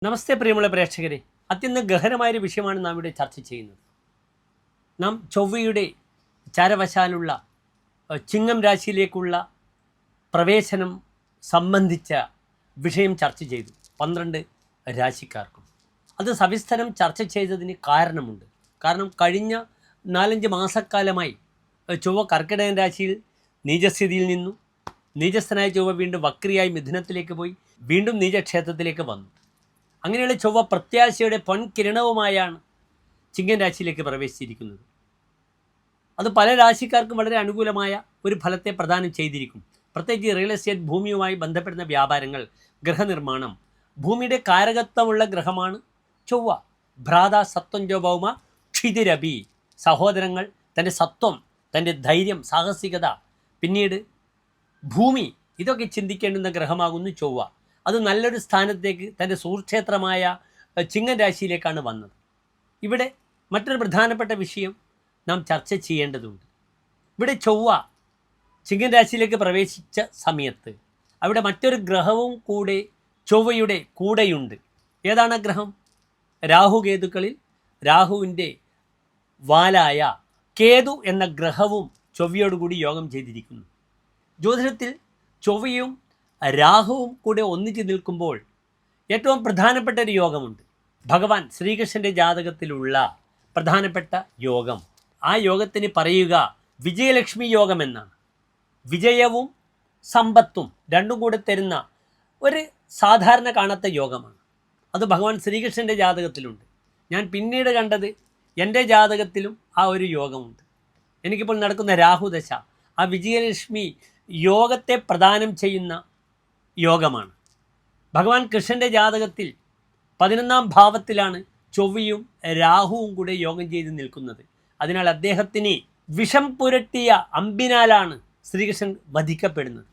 നമസ്തേ പ്രിയമുള്ള പ്രേക്ഷകരെ, അത്യന്തം ഗഹനമായൊരു വിഷയമാണ് നാം ഇവിടെ ചർച്ച ചെയ്യുന്നത്. നാം ചൊവ്വയുടെ ചാരവശാലുള്ള ചിങ്ങം രാശിയിലേക്കുള്ള പ്രവേശനം സംബന്ധിച്ച വിഷയം ചർച്ച ചെയ്തു 12 രാശിക്കാർക്കും. അത് സവിസ്തരം ചർച്ച ചെയ്തതിന് കാരണമുണ്ട്. കാരണം കഴിഞ്ഞ 4-5 മാസക്കാലമായി ചൊവ്വ കർക്കിടകൻ രാശിയിൽ നീചസ്ഥിതിയിൽ നിന്നു നീചസ്ഥനായ ചൊവ്വ വീണ്ടും വക്രിയായി മിഥുനത്തിലേക്ക് പോയി, വീണ്ടും നീചക്ഷേത്രത്തിലേക്ക് വന്നു. അങ്ങനെയുള്ള ചൊവ്വ പ്രത്യാശയുടെ പൊൻകിരണവുമായാണ് ചിങ്ങൻ രാശിയിലേക്ക് പ്രവേശിച്ചിരിക്കുന്നത്. അത് പല രാശിക്കാർക്കും വളരെ അനുകൂലമായ ഒരു ഫലത്തെ പ്രദാനം ചെയ്തിരിക്കും. പ്രത്യേകിച്ച് റിയൽ എസ്റ്റേറ്റ്, ഭൂമിയുമായി ബന്ധപ്പെടുന്ന വ്യാപാരങ്ങൾ, ഗൃഹനിർമ്മാണം. ഭൂമിയുടെ കാരകത്വമുള്ള ഗ്രഹമാണ് ചൊവ്വ. ഭ്രാത സത്വഞ്ചോ ഭൗമ ക്ഷിതിരഭി. സഹോദരങ്ങൾ, തൻ്റെ സത്വം, തൻ്റെ ധൈര്യം, സാഹസികത, പിന്നീട് ഭൂമി, ഇതൊക്കെ ചിന്തിക്കേണ്ടുന്ന ഗ്രഹമാകുന്നു ചൊവ്വ. അത് നല്ലൊരു സ്ഥാനത്തേക്ക് തൻ്റെ സുഹൃക്ഷേത്രമായ ചിങ്ങൻ രാശിയിലേക്കാണ് വന്നത്. ഇവിടെ മറ്റൊരു പ്രധാനപ്പെട്ട വിഷയം നാം ചർച്ച ചെയ്യേണ്ടതുണ്ട്. ഇവിടെ ചൊവ്വ ചിങ്ങൻ രാശിയിലേക്ക് പ്രവേശിച്ച സമയത്ത് അവിടെ മറ്റൊരു ഗ്രഹവും കൂടെ ചൊവ്വയുടെ കൂടെയുണ്ട്. ഏതാണ് ആ ഗ്രഹം? രാഹുകേതുക്കളിൽ രാഹുവിൻ്റെ വാലായ കേതു എന്ന ഗ്രഹവും ചൊവ്വയോടുകൂടി യോഗം ചെയ്തിരിക്കുന്നു. ജ്യോതിഷത്തിൽ ചൊവ്വയും രാഹുവും കൂടെ ഒന്നിച്ച് നിൽക്കുമ്പോൾ ഏറ്റവും പ്രധാനപ്പെട്ട ഒരു യോഗമുണ്ട്. ഭഗവാൻ ശ്രീകൃഷ്ണൻ്റെ ജാതകത്തിലുള്ള പ്രധാനപ്പെട്ട യോഗം. ആ യോഗത്തിന് പറയുക വിജയലക്ഷ്മി യോഗം എന്നാണ്. വിജയവും സമ്പത്തും രണ്ടും കൂടെ തരുന്ന ഒരു സാധാരണ കാണാത്ത യോഗമാണ്. അത് ഭഗവാൻ ശ്രീകൃഷ്ണൻ്റെ ജാതകത്തിലുണ്ട്. ഞാൻ പിന്നീട് കണ്ടത് എൻ്റെ ജാതകത്തിലും ആ ഒരു യോഗമുണ്ട്. എനിക്കിപ്പോൾ നടക്കുന്ന രാഹുദശ ആ വിജയലക്ഷ്മി യോഗത്തെ പ്രദാനം ചെയ്യുന്ന യോഗമാണ്. ഭഗവാൻ കൃഷ്ണൻ്റെ ജാതകത്തിൽ 11ാം ഭാവത്തിലാണ് ചൊവ്വയും രാഹുവും കൂടെ യോഗം ചെയ്ത് നിൽക്കുന്നത്. അതിനാൽ അദ്ദേഹത്തിന് വിഷം പുരട്ടിയ അമ്പിനാലാണ് ശ്രീകൃഷ്ണൻ വധിക്കപ്പെടുന്നത്.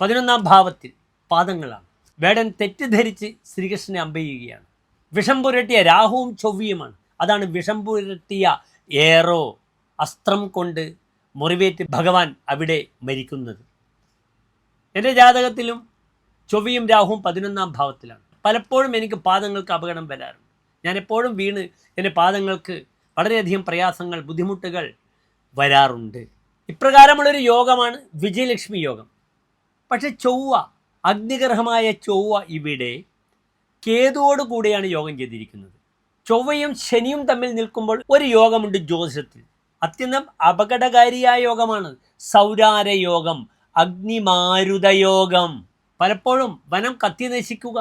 11ാം ഭാവത്തിൽ പാദങ്ങളാണ്. വേടൻ തെറ്റിദ്ധരിച്ച് ശ്രീകൃഷ്ണനെ അമ്പെയ്യുകയാണ്. വിഷം പുരട്ടിയ രാഹുവും ചൊവ്വയുമാണ്. അതാണ് വിഷം പുരട്ടിയ ഏറോ, അസ്ത്രം കൊണ്ട് മുറിവേറ്റ് ഭഗവാൻ അവിടെ മരിക്കുന്നത്. എൻ്റെ ജാതകത്തിലും ചൊവ്വയും രാഹുവും 11ാം ഭാവത്തിലാണ്. പലപ്പോഴും എനിക്ക് പാദങ്ങൾക്ക് അപകടം വരാറുണ്ട്. ഞാൻ എപ്പോഴും വീണ് എൻ്റെ പാദങ്ങൾക്ക് വളരെയധികം പ്രയാസങ്ങൾ, ബുദ്ധിമുട്ടുകൾ വരാറുണ്ട്. ഇപ്രകാരമുള്ളൊരു യോഗമാണ് വിജയലക്ഷ്മി യോഗം. പക്ഷേ ചൊവ്വ, അഗ്നിഗ്രഹമായ ചൊവ്വ ഇവിടെ കേതുവോട് കൂടെയാണ് യോഗം ചെയ്തിരിക്കുന്നത്. ചൊവ്വയും ശനിയും തമ്മിൽ നിൽക്കുമ്പോൾ ഒരു യോഗമുണ്ട് ജ്യോതിഷത്തിൽ. അത്യന്തം അപകടകാരിയായ യോഗമാണ് സൗരാരയോഗം, അഗ്നിമാരുതയോഗം. പലപ്പോഴും വനം കത്തി നശിക്കുക.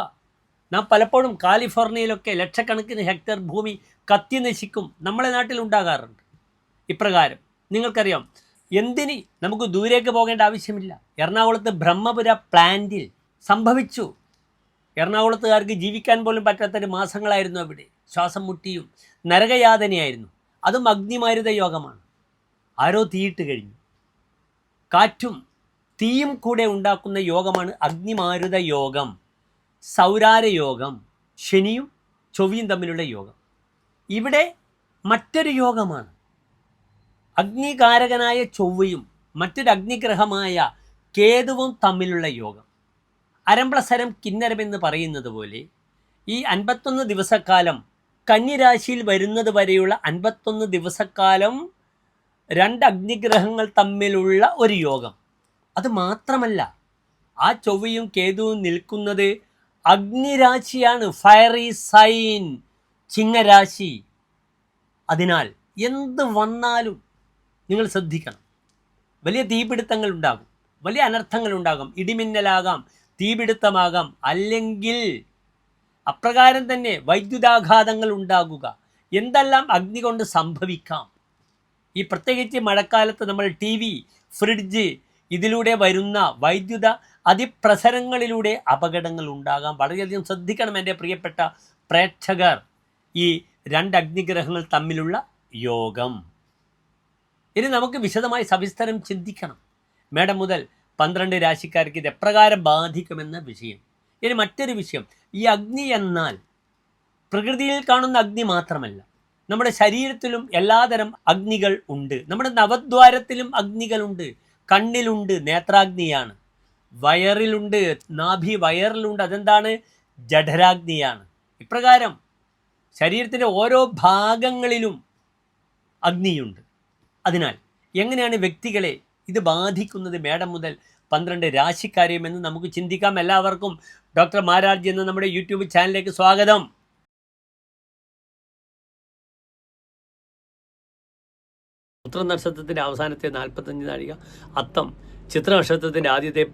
നാം പലപ്പോഴും കാലിഫോർണിയയിലൊക്കെ ലക്ഷക്കണക്കിന് ഹെക്ടർ ഭൂമി കത്തി നശിക്കും. നമ്മളെ നാട്ടിൽ ഉണ്ടാകാറുണ്ട്. ഇപ്രകാരം നിങ്ങൾക്കറിയാം, എന്തിന് നമുക്ക് ദൂരേക്ക് പോകേണ്ട ആവശ്യമില്ല. എറണാകുളത്ത് ബ്രഹ്മപുര പ്ലാന്റിൽ സംഭവിച്ചു. എറണാകുളത്തുകാർക്ക് ജീവിക്കാൻ പോലും പറ്റാത്തൊരു മാസങ്ങളായിരുന്നു അവിടെ. ശ്വാസം മുട്ടിയും നരകയാതനയായിരുന്നു. അതും അഗ്നിമാരുത യോഗമാണ്. ആരോ തീയിട്ട് കഴിഞ്ഞു. കാറ്റും തീയും കൂടെ ഉണ്ടാക്കുന്ന യോഗമാണ് അഗ്നിമാരുത യോഗം, സൗരാരയോഗം, ശനിയും ചൊവ്വയും തമ്മിലുള്ള യോഗം. ഇവിടെ മറ്റൊരു യോഗമാണ് അഗ്നികാരകനായ ചൊവ്വയും മറ്റൊരു അഗ്നിഗ്രഹമായ കേതുവും തമ്മിലുള്ള യോഗം. അരംപ്ലസരം കിന്നരമെന്ന് പറയുന്നത് പോലെ ഈ 51 ദിവസക്കാലം കന്നിരാശിയിൽ വരുന്നത് വരെയുള്ള 51 ദിവസക്കാലം 2 അഗ്നിഗ്രഹങ്ങൾ തമ്മിലുള്ള ഒരു യോഗം. അത് മാത്രമല്ല, ആ ചൊവ്വയും കേതുവും നിൽക്കുന്നത് അഗ്നിരാശിയാണ്, ഫയറി സൈൻ, ചിങ്ങരാശി. അതിനാൽ എന്ത് വന്നാലും നിങ്ങൾ ശ്രദ്ധിക്കണം. വലിയ തീപിടുത്തങ്ങൾ ഉണ്ടാകും, വലിയ അനർത്ഥങ്ങൾ ഉണ്ടാകും. ഇടിമിന്നലാകാം, തീപിടുത്തമാകാം, അല്ലെങ്കിൽ അപ്രകാരം തന്നെ വൈദ്യുതാഘാതങ്ങൾ ഉണ്ടാകുക. എന്തെല്ലാം അഗ്നി കൊണ്ട് സംഭവിക്കാം. ഈ പ്രത്യേകിച്ച് മഴക്കാലത്ത് നമ്മൾ TV, ഫ്രിഡ്ജ്, ഇതിലൂടെ വരുന്ന വൈദ്യുത അതിപ്രസരങ്ങളിലൂടെ അപകടങ്ങൾ ഉണ്ടാകാം. വളരെയധികം ശ്രദ്ധിക്കണം എൻ്റെ പ്രിയപ്പെട്ട പ്രേക്ഷകർ. ഈ 2 അഗ്നിഗ്രഹങ്ങൾ തമ്മിലുള്ള യോഗം ഇനി നമുക്ക് വിശദമായി സവിസ്തരം ചിന്തിക്കണം. മേടം മുതൽ 12 രാശിക്കാർക്ക് ഇത് എപ്രകാരം ബാധിക്കുമെന്ന വിഷയം. ഇനി മറ്റൊരു വിഷയം, ഈ അഗ്നി എന്നാൽ പ്രകൃതിയിൽ കാണുന്ന അഗ്നി മാത്രമല്ല, നമ്മുടെ ശരീരത്തിലും എല്ലാതരം അഗ്നികൾ ഉണ്ട്. നമ്മുടെ നവദ്വാരത്തിലും അഗ്നികളുണ്ട്. കണ്ണിലുണ്ട്, നേത്രാഗ്നിയാണ്. വയറിലുണ്ട്, നാഭി വയറിലുണ്ട്. അതെന്താണ്? ജഠരാഗ്നിയാണ്. ഇപ്രകാരം ശരീരത്തിൻ്റെ ഓരോ ഭാഗങ്ങളിലും അഗ്നിയുണ്ട്. അതിനാൽ എങ്ങനെയാണ് വ്യക്തികളെ ഇത് ബാധിക്കുന്നത് മേടം മുതൽ 12 രാശിക്കാരെയും എന്ന് നമുക്ക് ചിന്തിക്കാം. എല്ലാവർക്കും ഡോക്ടർ മാരാർജി എന്ന നമ്മുടെ യൂട്യൂബ് ചാനലിലേക്ക് സ്വാഗതം. ഉത്ര നക്ഷത്രത്തിൻ്റെ അവസാനത്തെ 45 നാഴിക, അത്തം ചിത്ര നക്ഷത്രത്തിൻ്റെ ആദ്യത്തെ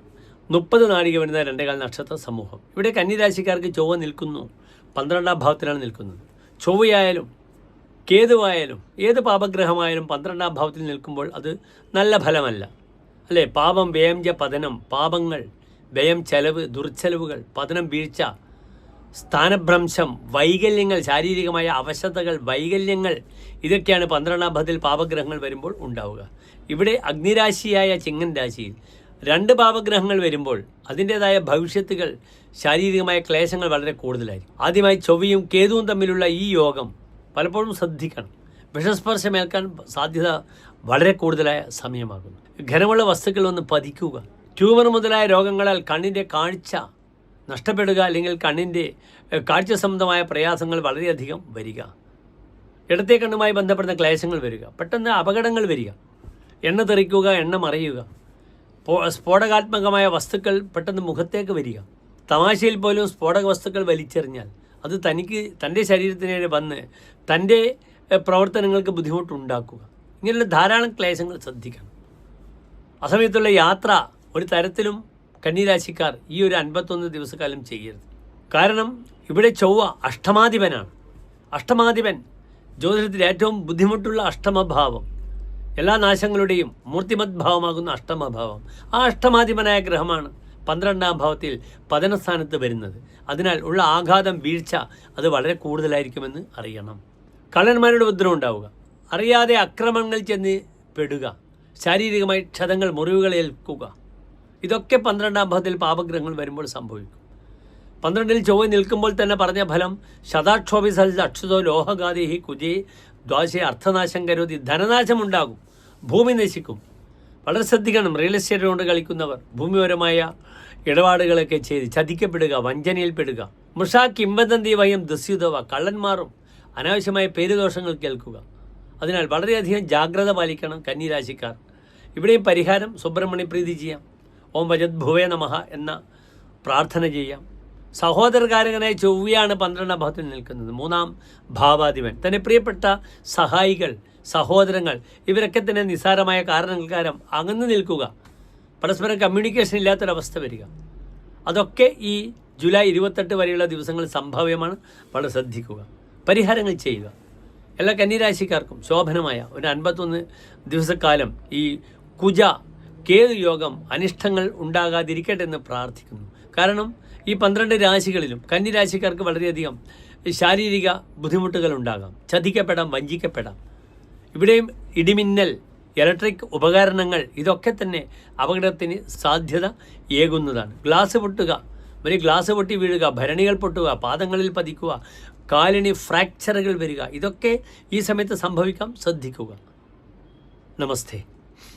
30 നാഴിക വരുന്ന 2 നക്ഷത്ര സമൂഹം. ഇവിടെ കന്നിരാശിക്കാർക്ക് ചൊവ്വ നിൽക്കുന്നു, 12ാം ഭാവത്തിലാണ് നിൽക്കുന്നത്. ചൊവ്വയായാലും കേതുവായാലും ഏത് പാപഗ്രഹമായാലും 12ാം ഭാവത്തിൽ നിൽക്കുമ്പോൾ അത് നല്ല ഫലമല്ല, അല്ലേ? പാപം, വ്യയം, പതനം, പാപങ്ങൾ, വ്യയം, ചെലവ്, ദുർച്ചെലവുകൾ, പതനം, വീഴ്ച, സ്ഥാനഭ്രംശം, വൈകല്യങ്ങൾ, ശാരീരികമായ അവശതകൾ, വൈകല്യങ്ങൾ, ഇതൊക്കെയാണ് 12ാം ഭാവത്തിൽ പാപഗ്രഹങ്ങൾ വരുമ്പോൾ ഉണ്ടാവുക. ഇവിടെ അഗ്നിരാശിയായ ചിങ്ങൻ രാശിയിൽ 2 പാപഗ്രഹങ്ങൾ വരുമ്പോൾ അതിൻ്റേതായ ഭവിഷ്യത്തുകൾ, ശാരീരികമായ ക്ലേശങ്ങൾ വളരെ കൂടുതലായിരിക്കും. ആദ്യമായി ചൊവ്വയും കേതുവും തമ്മിലുള്ള ഈ യോഗം പലപ്പോഴും ശ്രദ്ധിക്കണം. വിഷസ്പർശമേൽക്കാൻ സാധ്യത വളരെ കൂടുതലായ സമയമാകുന്നു. ഘനമുള്ള വസ്തുക്കൾ ഒന്ന് പതിക്കുക. ട്യൂമർ മുതലായ രോഗങ്ങളാൽ കണ്ണിൻ്റെ കാഴ്ച നഷ്ടപ്പെടുക, അല്ലെങ്കിൽ കണ്ണിൻ്റെ കാഴ്ച സംബന്ധമായ പ്രയാസങ്ങൾ വളരെയധികം വരിക, ഇടത്തെ കണ്ണുമായി ബന്ധപ്പെടുന്ന ക്ലേശങ്ങൾ വരിക, പെട്ടെന്ന് അപകടങ്ങൾ വരിക, എണ്ണ തെറിക്കുക, എണ്ണ മറയുക, സ്ഫോടകാത്മകമായ വസ്തുക്കൾ പെട്ടെന്ന് മുഖത്തേക്ക് വരിക, തമാശയിൽ പോലും സ്ഫോടക വസ്തുക്കൾ വലിച്ചെറിഞ്ഞാൽ അത് തൻ്റെ ശരീരത്തിനേരെ വന്ന് തൻ്റെ പ്രവർത്തനങ്ങൾക്ക് ബുദ്ധിമുട്ടുണ്ടാക്കുക, ഇങ്ങനെയുള്ള ധാരാളം ക്ലേശങ്ങൾ ശ്രദ്ധിക്കണം. അസമയത്തുള്ള യാത്ര ഒരു തരത്തിലും കന്നിരാശിക്കാർ ഈ ഒരു 51 ദിവസക്കാലം ചെയ്യരുത്. കാരണം ഇവിടെ ചൊവ്വ അഷ്ടമാധിപനാണ്. അഷ്ടമാധിപൻ ജ്യോതിഷത്തിൽ ഏറ്റവും ബുദ്ധിമുട്ടുള്ള അഷ്ടമഭാവം, എല്ലാ നാശങ്ങളുടെയും മൂർത്തിമത് ഭാവമാകുന്ന അഷ്ടമഭാവം. ആ അഷ്ടമാധിപനായ ഗ്രഹമാണ് 12ാം ഭാവത്തിൽ പതനസ്ഥാനത്ത് വരുന്നത്. അതിനാൽ ഉള്ള ആഘാതം, വീഴ്ച അത് വളരെ കൂടുതലായിരിക്കുമെന്ന് അറിയണം. കള്ളന്മാരുടെ ഉപദ്രവം ഉണ്ടാവുക, അറിയാതെ അക്രമങ്ങൾ ചെന്ന് പെടുക, ശാരീരികമായി ക്ഷതങ്ങൾ, മുറിവുകൾ ഏൽക്കുക, ഇതൊക്കെ 12ാം ഭാവത്തിൽ പാപഗ്രഹങ്ങൾ വരുമ്പോൾ സംഭവിക്കും. 12ൽ ചൊവ്വ നിൽക്കുമ്പോൾ തന്നെ പറഞ്ഞ ഫലം ശതാക്ഷോഭിസൽ അക്ഷുതോ ലോഹഗാദേഹി കുജേ ദ്വാശേ അർത്ഥനാശം കരുതി, ധനനാശമുണ്ടാകും, ഭൂമി നശിക്കും. വളരെ ശ്രദ്ധിക്കണം. റിയൽ എസ്റ്റേറ്റ് കൊണ്ട് കളിക്കുന്നവർ ഭൂമിപരമായ ഇടപാടുകളൊക്കെ ചെയ്ത് ചതിക്കപ്പെടുക, വഞ്ചനയിൽപ്പെടുക. മൃഷ കിംവദന്തി വയം ദസ്യുതവ, കള്ളന്മാരും അനാവശ്യമായ പേരുദോഷങ്ങൾ കേൾക്കുക. അതിനാൽ വളരെയധികം ജാഗ്രത പാലിക്കണം കന്നിരാശിക്കാർ. ഇവിടെയും പരിഹാരം സുബ്രഹ്മണ്യ പ്രീതി ചെയ്യാം. ഓം വജത് ഭുവേ നമഃ എന്ന പ്രാർത്ഥന ചെയ്യാം. സഹോദരകാരകനായ ചൊവ്വയാണ് 12ാം ഭാവത്തിൽ നിൽക്കുന്നത്. 3ാം ഭാവാധിപൻ, തന്നെ പ്രിയപ്പെട്ട സഹായികൾ, സഹോദരങ്ങൾ, ഇവരൊക്കെ തന്നെ നിസ്സാരമായ കാരണങ്ങൾക്കാരം അകന്നു നിൽക്കുക, പരസ്പരം കമ്മ്യൂണിക്കേഷൻ ഇല്ലാത്തൊരവസ്ഥ വരിക. അതൊക്കെ ഈ ജൂലൈ 28 വരെയുള്ള ദിവസങ്ങളിൽ സംഭവ്യമാണ്. വളരെ ശ്രദ്ധിക്കുക, പരിഹാരങ്ങൾ ചെയ്യുക. എല്ലാ കന്നിരാശിക്കാർക്കും ശോഭനമായ ഒരു 51 ദിവസക്കാലം ഈ കുജ കേതു യോഗം അനിഷ്ടങ്ങൾ ഉണ്ടാകാതിരിക്കട്ടെ എന്ന് പ്രാർത്ഥിക്കുന്നു. കാരണം ഈ 12 രാശികളിലും കന്നിരാശിക്കാർക്ക് വളരെയധികം ശാരീരിക ബുദ്ധിമുട്ടുകൾ ഉണ്ടാകാം, ചതിക്കപ്പെടാം, വഞ്ചിക്കപ്പെടാം. ഇവിടെയും ഇടിമിന്നൽ, ഇലക്ട്രിക് ഉപകരണങ്ങൾ, ഇതൊക്കെ തന്നെ അപകടത്തിന് സാധ്യത ഏകുന്നതാണ്. ഗ്ലാസ് പൊട്ടുക, ഒരു ഗ്ലാസ് പൊട്ടി വീഴുക, ഭരണികൾ പൊട്ടുക, പാദങ്ങളിൽ പതിക്കുക, കാലിന് ഫ്രാക്ചറുകൾ വരിക, ഇതൊക്കെ ഈ സമയത്ത് സംഭവിക്കാം. ശ്രദ്ധിക്കുക. നമസ്തേ.